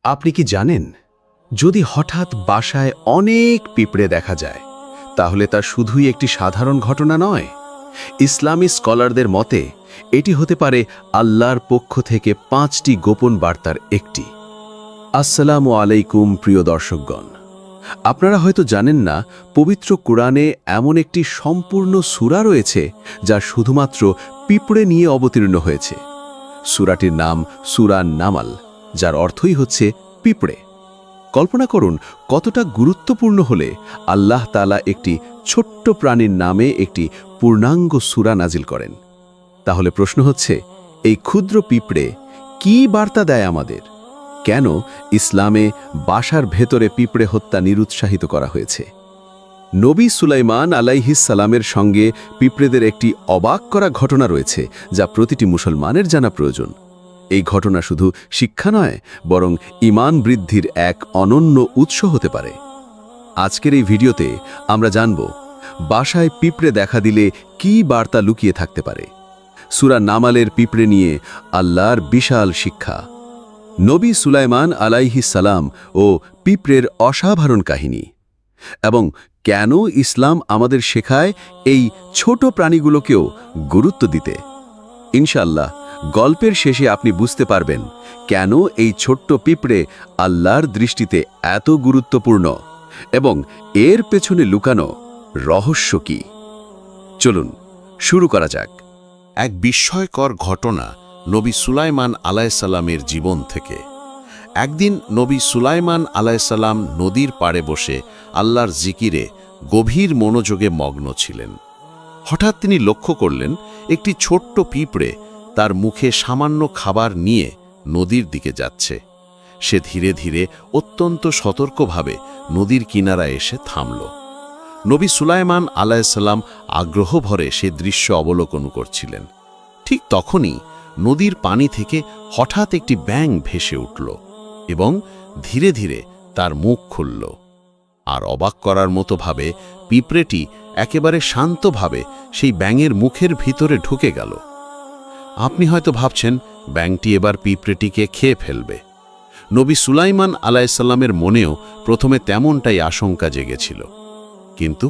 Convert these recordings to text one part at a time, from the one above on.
আপনি কি জানেন, যদি হঠাৎ বাসায় অনেক পিঁপড়ে দেখা যায়, তাহলে তা শুধুই একটি সাধারণ ঘটনা নয়। ইসলামী স্কলারদের মতে এটি হতে পারে আল্লাহর পক্ষ থেকে 5টি গোপন বার্তার একটি। আসসালামু আলাইকুম প্রিয় দর্শকগণ, আপনারা হয়তো জানেন না, পবিত্র কোরআনে এমন একটি সম্পূর্ণ সূরা রয়েছে যা শুধুমাত্র পিঁপড়ে নিয়ে অবতীর্ণ হয়েছে। সূরাটির নাম সূরা নামাল, যার অর্থই হচ্ছে পিঁপড়ে। কল্পনা করুন কতটা গুরুত্বপূর্ণ হলে আল্লাহ তাআলা একটি ছোট্ট প্রাণীর নামে একটি পূর্ণাঙ্গ সূরা নাজিল করেন। তাহলে প্রশ্ন হচ্ছে, এই ক্ষুদ্র পিঁপড়ে কী বার্তা দেয় আমাদের? কেন ইসলামে বাসার ভেতরে পিঁপড়ে হত্যা নিরুৎসাহিত করা হয়েছে? নবী সুলাইমান আলাইহিস সালামের সঙ্গে পিঁপড়েদের একটি অবাক করা ঘটনা রয়েছে, যা প্রতিটি মুসলমানের জানা প্রয়োজন। এই ঘটনা শুধু শিক্ষা নয়, বরং ঈমান বৃদ্ধির এক অনন্য উৎস হতে পারে। আজকের এই ভিডিওতে আমরা জানব, বাসায় পিঁপড়ে দেখা দিলে কী বার্তা লুকিয়ে থাকতে পারে। সূরা নামালের পিঁপড়ে নিয়ে আল্লাহর বিশাল শিক্ষা, নবী সুলাইমান আলাইহিস সালাম ও পিঁপড়ের অসাধারণ কাহিনী, এবং কেন ইসলাম আমাদের শেখায় এই ছোট প্রাণীগুলোকেও গুরুত্ব দিতে। ইনশাআল্লাহ গল্পের শেষে আপনি বুঝতে পারবেন কেন এই ছোট্ট পিঁপড়ে আল্লাহর দৃষ্টিতে এত গুরুত্বপূর্ণ এবং এর পেছনে লুকানো রহস্য কি। চলুন শুরু করা যাক। এক বিস্ময়কর ঘটনা নবী সুলাইমান আলাইসাল্লামের জীবন থেকে। একদিন নবী সুলাইমান আলাইসাল্লাম নদীর পাড়ে বসে আল্লাহর জিকিরে গভীর মনোযোগে মগ্ন ছিলেন। হঠাৎ তিনি লক্ষ্য করলেন, একটি ছোট্ট পিঁপড়ে তার মুখে সামান্য খাবার নিয়ে নদীর দিকে যাচ্ছে। সে ধীরে ধীরে অত্যন্ত সতর্কভাবে নদীর কিনারায় এসে থামল। নবী সুলাইমান আলাইসাল্লাম আগ্রহ ভরে সে দৃশ্য অবলোকন করছিলেন। ঠিক তখনই নদীর পানি থেকে হঠাৎ একটি ব্যাঙ ভেসে উঠল এবং ধীরে ধীরে তার মুখ খুলল। আর অবাক করার মতো ভাবে পিঁপড়েটি একেবারে শান্তভাবে সেই ব্যাঙের মুখের ভিতরে ঢুকে গেল। আপনি হয়তো ভাবছেন, ব্যাঙটি এবার পিঁপড়েটিকে খেয়ে ফেলবে। নবী সুলাইমান আলাইসাল্লামের মনেও প্রথমে তেমনটাই আশঙ্কা জেগেছিল, কিন্তু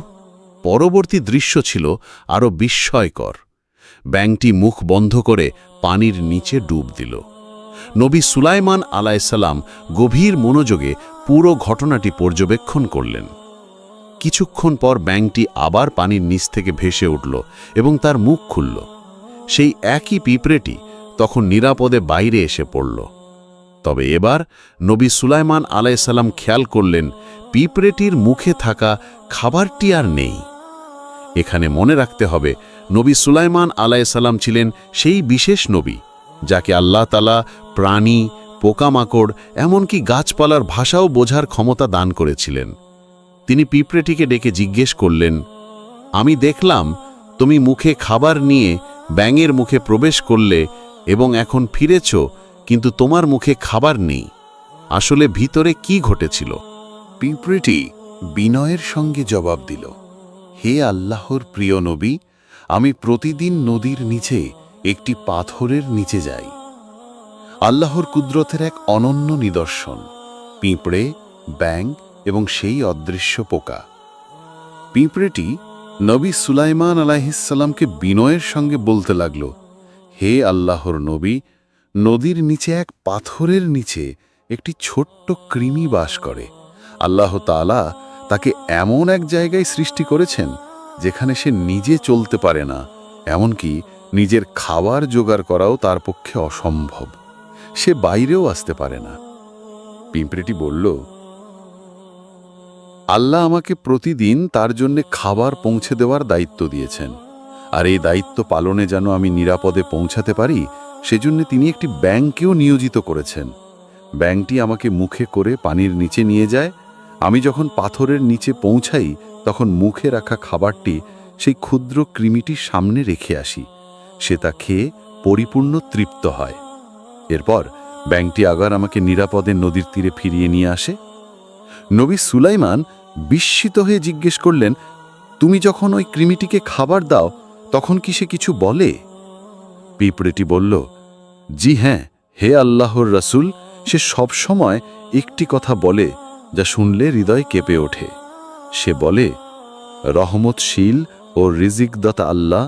পরবর্তী দৃশ্য ছিল আরও বিস্ময়কর। ব্যাঙটি মুখ বন্ধ করে পানির নিচে ডুব দিল। নবী সুলাইমান আলাইসাল্লাম গভীর মনোযোগে পুরো ঘটনাটি পর্যবেক্ষণ করলেন। কিছুক্ষণ পর ব্যাঙটি আবার পানির নিচ থেকে ভেসে উঠল এবং তার মুখ খুলল। সেই একই পিঁপড়েটি তখন নিরাপদে বাইরে এসে পড়ল। তবে এবার নবী সুলাইমান আলাইসাল্লাম খেয়াল করলেন, পিঁপড়েটির মুখে থাকা খাবারটি আর নেই। এখানে মনে রাখতে হবে, নবী সুলাইমান আলাইসাল্লাম ছিলেন সেই বিশেষ নবী যাকে আল্লাহ তাআলা প্রাণী, পোকামাকড়, এমনকি গাছপালার ভাষাও বোঝার ক্ষমতা দান করেছিলেন। তিনি পিঁপড়েটিকে ডেকে জিজ্ঞেস করলেন, আমি দেখলাম তুমি মুখে খাবার নিয়ে ব্যাঙের মুখে প্রবেশ করলে এবং এখন ফিরেছ, কিন্তু তোমার মুখে খাবার নেই। আসলে ভিতরে কি ঘটেছিল? পিঁপড়েটি বিনয়ের সঙ্গে জবাব দিল, হে আল্লাহর প্রিয় নবী, আমি প্রতিদিন নদীর নিচে একটি পাথরের নিচে যাই। আল্লাহর কুদরতের এক অনন্য নিদর্শন, পিঁপড়ে, ব্যাঙ এবং সেই অদৃশ্য পোকা। পিঁপড়েটি নবী সুলাইমান আলাইহিসসালামকে বিনয়ের সঙ্গে বলতে লাগল, হে আল্লাহর নবী, নদীর নিচে এক পাথরের নিচে একটি ছোট্ট কৃমি বাস করে। আল্লাহ তাআলা তাকে এমন এক জায়গায় সৃষ্টি করেছেন যেখানে সে নিজে চলতে পারে না, এমনকি নিজের খাবার জোগাড় করাও তার পক্ষে অসম্ভব। সে বাইরেও আসতে পারে না। পিঁপড়েটি বলল, আল্লাহ আমাকে প্রতিদিন তার জন্য খাবার পৌঁছে দেওয়ার দায়িত্ব দিয়েছেন, আর এই দায়িত্ব পালনে যেন আমি নিরাপদে পৌঁছাতে পারি, সেজন্য তিনি একটি ব্যাঙকেও নিয়োজিত করেছেন। ব্যাঙটি আমাকে মুখে করে পানির নিচে নিয়ে যায়। আমি যখন পাথরের নিচে পৌঁছাই, তখন মুখে রাখা খাবারটি সেই ক্ষুদ্র কৃমিটির সামনে রেখে আসি। সে তা খেয়ে পরিপূর্ণ তৃপ্ত হয়। এরপর ব্যাঙটি আবার আমাকে নিরাপদে নদীর তীরে ফিরিয়ে নিয়ে আসে। নবী সুলাইমান বিস্মিত হয়ে জিজ্ঞেস করলেন, তুমি যখন ওই কৃমিটিকে খাবার দাও, তখন কি সে কিছু বলে? পিঁপড়েটি বলল, জি হ্যাঁ, হে আল্লাহর রাসূল, সে সবসময় একটি কথা বলে যা শুনলে হৃদয় কেঁপে ওঠে। সে বলে, রহমতশীল ও রিজিকদাতা আল্লাহ,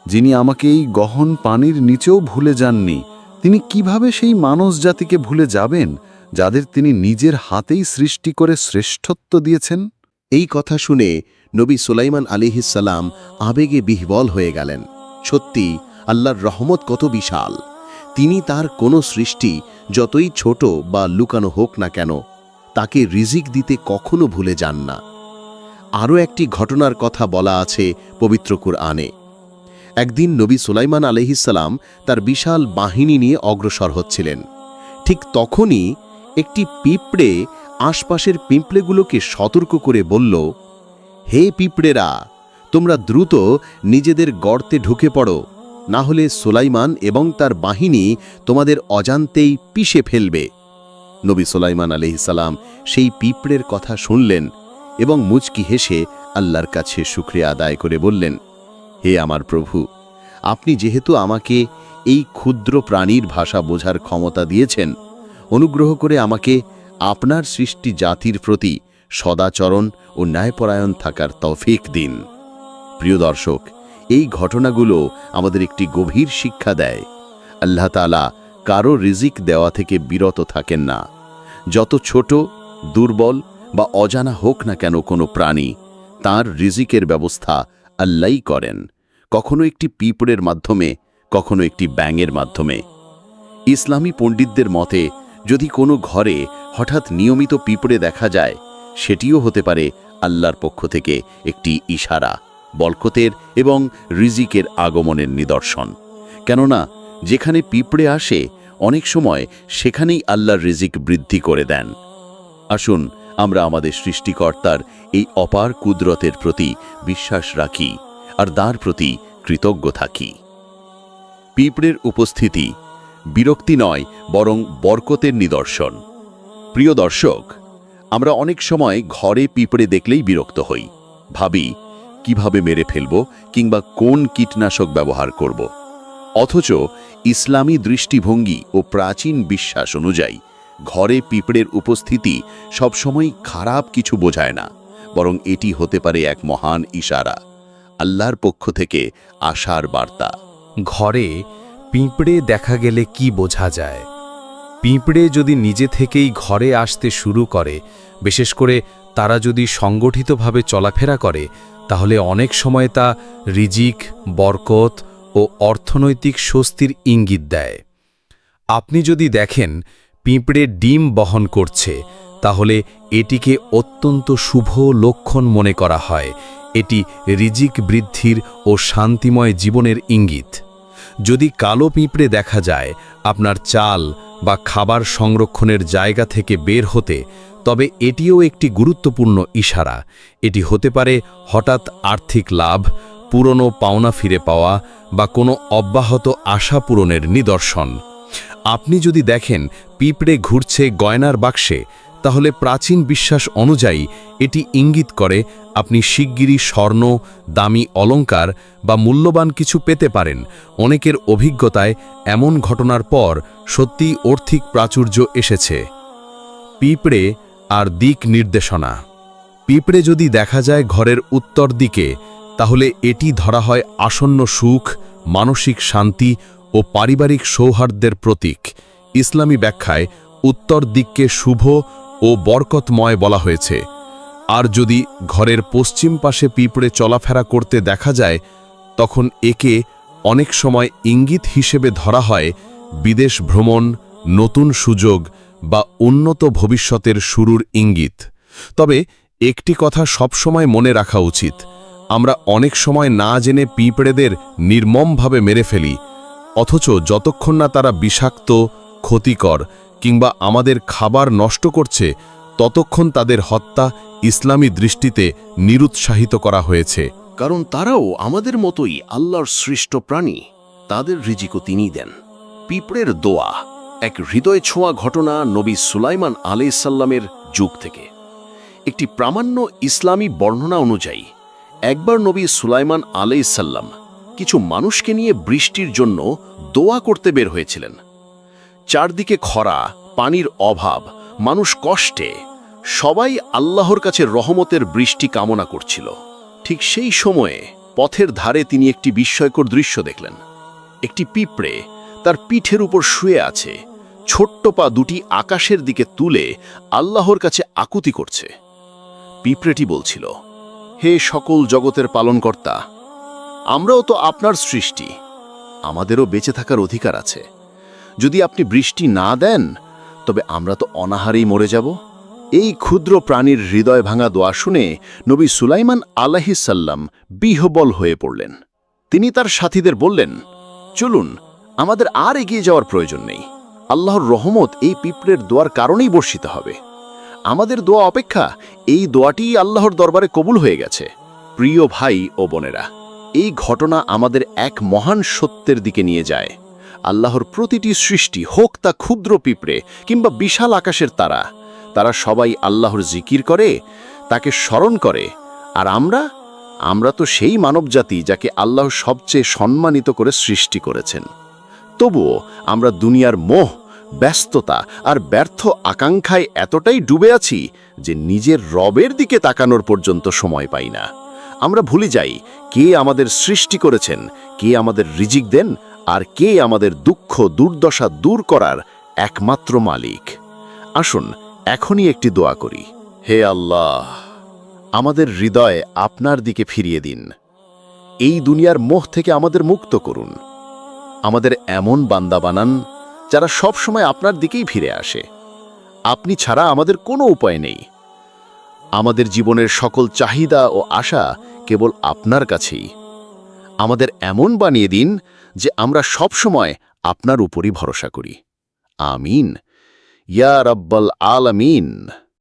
যিনি আমাকে এই গহন পানির নিচেও ভুলে যাননি, তিনি কিভাবে সেই মানুষ জাতিকে ভুলে যাবেন যাদের তিনি নিজের হাতেই সৃষ্টি করে শ্রেষ্ঠত্ব দিয়েছেন? এই কথা শুনে নবী সুলাইমান আলাইহিসসালাম আবেগে বিহ্বল হয়ে গেলেন। সত্যি আল্লাহর রহমত কত বিশাল! তিনি তার কোনো সৃষ্টি যতই ছোট বা লুকানো হোক না কেন, তাকে রিজিক দিতে কখনো ভুলে যান না। আরও একটি ঘটনার কথা বলা আছে পবিত্র কুরআনে। একদিন নবী সুলাইমান আলাইহিসসালাম তার বিশাল বাহিনী নিয়ে অগ্রসর হচ্ছিলেন। ঠিক তখনই একটি পিঁপড়ে আশপাশের পিঁপড়েগুলোকে সতর্ক করে বলল, হে পিঁপড়েরা, তোমরা দ্রুত নিজেদের গর্তে ঢুকে পড়ো, না হলে সুলাইমান এবং তার বাহিনী তোমাদের অজান্তেই পিষে ফেলবে। নবী সুলাইমান আলাইহিসসালাম সেই পিঁপড়ের কথা শুনলেন এবং মুচকি হেসে আল্লাহর কাছে শুকরিয়া আদায় করে বললেন, হে আমার প্রভু, আপনি যেহেতু আমাকে এই ক্ষুদ্র প্রাণীর ভাষা বোঝার ক্ষমতা দিয়েছেন, অনুগ্রহ করে আমাকে আপনার সৃষ্টি জাতির প্রতি সদাচরণ ও ন্যায়পরায়ণ থাকার তৌফিক দিন। প্রিয় দর্শক, এই ঘটনাগুলো আমাদের একটি গভীর শিক্ষা দেয়। আল্লাহ তাআলা কারো রিজিক দেওয়া থেকে বিরত থাকেন না। যত ছোট, দুর্বল বা অজানা হোক না কেন কোনো প্রাণী, তার রিজিকের ব্যবস্থা আল্লাহই করেন, কখনো একটি পিঁপড়ের মাধ্যমে, কখনো একটি ব্যাঙের মাধ্যমে। ইসলামী পণ্ডিতদের মতে যদি কোনো ঘরে হঠাৎ নিয়মিত পিঁপড়ে দেখা যায়, সেটিও হতে পারে আল্লাহর পক্ষ থেকে একটি ইশারা, বরকতের এবং রিজিকের আগমনের নিদর্শন। কেননা যেখানে পিঁপড়ে আসে, অনেক সময় সেখানেই আল্লাহর রিজিক বৃদ্ধি করে দেন। আসুন আমরা আমাদের সৃষ্টিকর্তার এই অপার কুদরতের প্রতি বিশ্বাস রাখি আর তার প্রতি কৃতজ্ঞ থাকি। পিঁপড়ের উপস্থিতি বিরক্তি নয়, বরং বরকতের নিদর্শন। প্রিয় দর্শক, আমরা অনেক সময় ঘরে পিঁপড়ে দেখলেই বিরক্ত হই, ভাবি কিভাবে মেরে ফেলব কিংবা কোন কীটনাশক ব্যবহার করব। অথচ ইসলামী দৃষ্টিভঙ্গি ও প্রাচীন বিশ্বাস অনুযায়ী ঘরে পিঁপড়ের উপস্থিতি সবসময় খারাপ কিছু বোঝায় না, বরং এটি হতে পারে এক মহান ইশারা, আল্লাহর পক্ষ থেকে আশার বার্তা। ঘরে পিঁপড়ে দেখা গেলে কি বোঝা যায়? পিঁপড়ে যদি নিজে থেকেই ঘরে আসতে শুরু করে, বিশেষ করে তারা যদি সংগঠিতভাবে চলাফেরা করে, তাহলে অনেক সময় তা রিজিক, বরকত ও অর্থনৈতিক স্বস্তির ইঙ্গিত দেয়। আপনি যদি দেখেন পিঁপড়ে ডিম বহন করছে, তাহলে এটিকে অত্যন্ত শুভ লক্ষণ মনে করা হয়। এটি রিজিক বৃদ্ধির ও শান্তিময় জীবনের ইঙ্গিত। যদি কালো পিঁপড়ে দেখা যায় আপনার চাল বা খাবার সংরক্ষণের জায়গা থেকে বের হতে, তবে এটিও একটি গুরুত্বপূর্ণ ইশারা। এটি হতে পারে হঠাৎ আর্থিক লাভ, পুরনো পাওনা ফিরে পাওয়া বা কোনো অব্যাহত আশা পূরণের নিদর্শন। আপনি যদি দেখেন পিঁপড়ে ঘুরছে গয়নার বাক্সে, তাহলে প্রাচীন বিশ্বাস অনুযায়ী এটি ইঙ্গিত করে আপনি শিগগিরই স্বর্ণ, দামি অলংকার বা মূল্যবান কিছু পেতে পারেন। অনেকের অভিজ্ঞতায় এমন ঘটনার পর সত্যিই আর্থিক প্রাচুর্য এসেছে। পিঁপড়ে আর দিক নির্দেশনা। পিঁপড়ে যদি দেখা যায় ঘরের উত্তর দিকে, তাহলে এটি ধরা হয় আসন্ন সুখ, মানসিক শান্তি ও পারিবারিক সৌহার্দ্যের প্রতীক। ইসলামী ব্যাখ্যায় উত্তর দিককে শুভ ও বরকতময় বলা হয়েছে। আর যদি ঘরের পশ্চিম পাশে পিঁপড়ে চলাফেরা করতে দেখা যায়, তখন একে অনেক সময় ইঙ্গিত হিসেবে ধরা হয় বিদেশ ভ্রমণ, নতুন সুযোগ বা উন্নত ভবিষ্যতের শুরুর ইঙ্গিত। তবে একটি কথা সবসময় মনে রাখা উচিত, আমরা অনেক সময় না জেনে পিঁপড়েদের নির্মমভাবে মেরে ফেলি, অথচ যতক্ষণ না তারা বিষাক্ত, ক্ষতিকর কিংবা আমাদের খাবার নষ্ট করছে, ততক্ষণ তাদের হত্যা ইসলামী দৃষ্টিতে নিরুৎসাহিত করা হয়েছে। কারণ তারাও আমাদের মতোই আল্লাহর সৃষ্ট প্রাণী, তাদের রিজিকও তিনিই দেন। পিঁপড়ের দোয়া এক হৃদয় ছোঁয়া ঘটনা নবী সুলাইমান আলাইহিসসালামের যুগ থেকে। একটি প্রামাণ্য ইসলামী বর্ণনা অনুযায়ী একবার নবী সুলাইমান আলাইহিসসালাম কিছু মানুষকে নিয়ে বৃষ্টির জন্য দোয়া করতে বের হয়েছিলেন। চারদিকে খরা, পানির অভাব, মানুষ কষ্টে, সবাই আল্লাহর কাছে রহমতের বৃষ্টি কামনা করছিল। ঠিক সেই সময়ে পথের ধারে তিনি একটি বিস্ময়কর দৃশ্য দেখলেন। একটি পিঁপড়ে তার পিঠের উপর শুয়ে আছে, ছোট্ট পা দুটি আকাশের দিকে তুলে আল্লাহর কাছে আকুতি করছে। পিঁপড়েটি বলছিল, হে সকল জগতের পালনকর্তা, আমরাও তো আপনার সৃষ্টি, আমাদেরও বেঁচে থাকার অধিকার আছে। যদি আপনি বৃষ্টি না দেন তবে আমরা তো অনাহারেই মরে যাব। এই ক্ষুদ্র প্রাণীর হৃদয় ভাঙা দোয়া শুনে নবী সুলাইমান আলাইহিস সাল্লাম বিহ্বল হয়ে পড়লেন। তিনি তার সাথীদের বললেন, চলুন, আমাদের আর এগিয়ে যাওয়ার প্রয়োজন নেই। আল্লাহর রহমত এই পিঁপড়ের দোয়ার কারণেই বর্ষিত হবে। আমাদের দোয়া অপেক্ষা এই দোয়াটি আল্লাহর দরবারে কবুল হয়ে গেছে। প্রিয় ভাই ও বোনেরা, এই ঘটনা আমাদের এক মহান সত্যের দিকে নিয়ে যায়। আল্লাহর প্রতিটি সৃষ্টি, হোক তা ক্ষুদ্র পিঁপড়ে কিংবা বিশাল আকাশের তারা, তারা সবাই আল্লাহর জিকির করে, তাকে স্মরণ করে। আর আমরা তো সেই মানবজাতি যাকে আল্লাহ সবচেয়ে সম্মানিত করে সৃষ্টি করেছেন। তবুও আমরা দুনিয়ার মোহ, ব্যস্ততা আর ব্যর্থ আকাঙ্ক্ষায় এতটাই ডুবে আছি যে নিজের রবের দিকে তাকানোর পর্যন্ত সময় পাই না। আমরা ভুলে যাই কে আমাদের সৃষ্টি করেছেন, কে আমাদের রিজিক দেন, আর কে আমাদের দুঃখ দুর্দশা দূর করার একমাত্র মালিক। আসুন এখনই একটি দোয়া করি। হে আল্লাহ, আমাদের হৃদয় আপনার দিকে ফিরিয়ে দিন। এই দুনিয়ার মোহ থেকে আমাদের মুক্ত করুন। আমাদের এমন বান্দা বানান যারা সব সময় আপনার দিকেই ফিরে আসে। আপনি ছাড়া আমাদের কোনো উপায় নেই। আমাদের জীবনের সকল চাহিদা ও আশা কেবল আপনার কাছেই। আমাদের এমন বানিয়ে দিন যে আমরা সব সময় আপনার উপরই ভরসা করি। আমিন ইয়া রাব্বাল আলামিন।